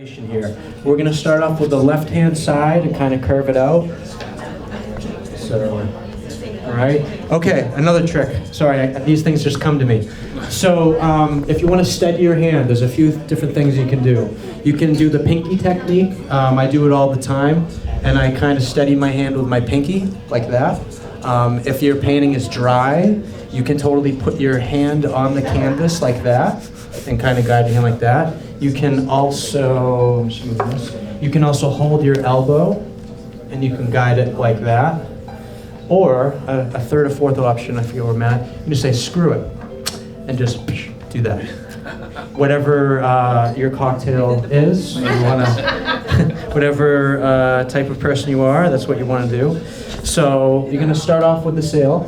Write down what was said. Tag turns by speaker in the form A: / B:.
A: demonstration here. We're going to start off with the left-hand side and kind of curve it out. So, all right. Okay, another trick. Sorry, these things just come to me. So if you want to steady your hand, there's a few different things you can do. You can do the pinky technique. I do it all the time, and I kind of steady my hand with my pinky, like that. If your painting is dry, you can totally put your hand on the canvas like that, and kind of guide your hand like that. You can also, you can also hold your elbow, and you can guide it like that. Or a third or fourth option, I forget where I'm at, you can just say screw it, and just do that. Whatever your cocktail is, you wanna, whatever type of person you are, that's what you want to do. So you're going to start off with the sail.